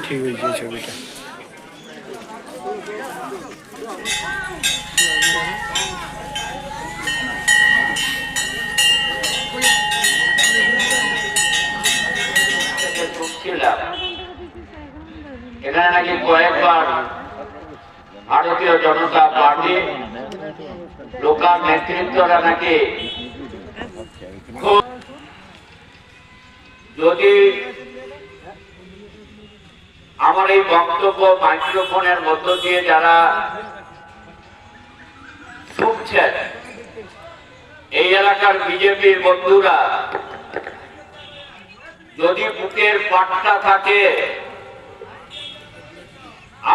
ঠিক হয়েছে ছবিটা। এখানে নাকি কয়েকবার ভারতীয় জনতা পার্টি লোকাল নেতৃত্বরা নাকি যদি আমার এই বক্তব্য মাইক্রোফোনের মধ্য দিয়ে যারা শুনছেন এই এলাকার বিজেপির বন্ধুরা যদি বুকের পাট্টা থাকে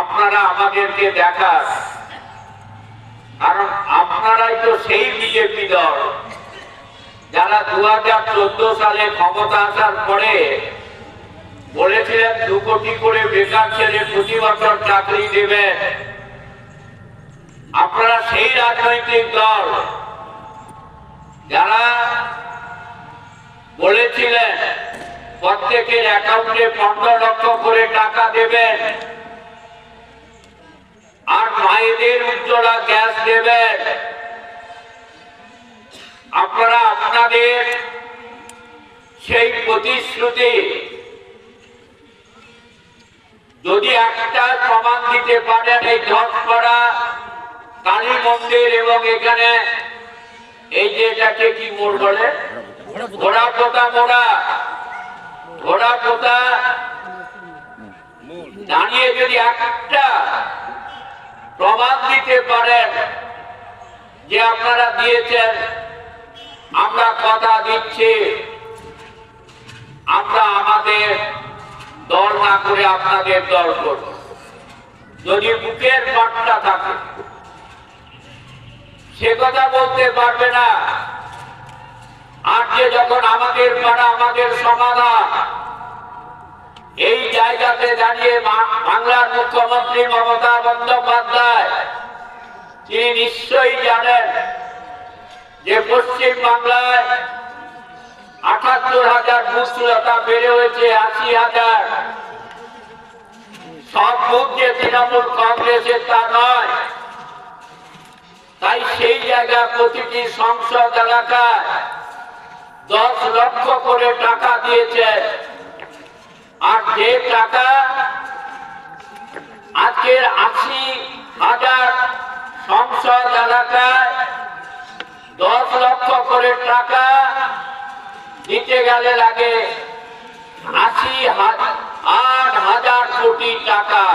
আপনারা আমাদেরকে দেখান, কারণ আপনারাই তো সেই বিজেপি দল যারা 2014 সালে ক্ষমতা আসার পরে বলেছিলেন 2 কোটি করে বেকার ছেলে প্রতি বছর চাকরি দেবেন। আপনারা সেই রাজনৈতিক দল যারা বলেছিলেন প্রত্যেকের অ্যাকাউন্টে 15 লক্ষ করে টাকা দেবেন আর মায়েদের উজ্জ্বলা গ্যাস দেবেন। আপনারা আপনাদের সেই প্রতিশ্রুতি যদি একটা প্রমাণ দিতে পারেন, এই ধসপাড়া কালী মন্দির এবং এখানে এই যে এটাকে কি মোড় বলে, ঘোড়াপোতা মোড়া, ঘোড়াপোতা দাঁড়িয়ে যদি একটা প্রমাণ দিতে পারেন যে আপনারা দিয়েছেন, আমরা কথা দিচ্ছি আমরা আমাদের দল না করে আপনাদের দল করব। যদি বুকের পাট্টা থাকে সে কথা বলতে পারবে না। আর যে যখন আমাদের পাড়া আমাদের সমাধান এই জায়গাতে দাঁড়িয়ে বাংলার মুখ্যমন্ত্রী মমতা বন্দ্যোপাধ্যায় তিনি নিশ্চয়ই জানেন যে পশ্চিম বাংলায় ৭৮,০০০ বুথ তা বেড়ে হয়েছে ৮০,০০০। সব বুথ যে তৃণমূল কংগ্রেসের তা নয়। তাই সেই জায়গা প্রতিটি সংসদ এলাকায় 10 লক্ষ করে টাকা দিয়েছে। আর যে টাকা আজকের ৮০,০০০ সংসদ এলাকায় 10 লক্ষ করে টাকা দিতে গেলে লাগে ৮০,০০০ কোটি টাকা।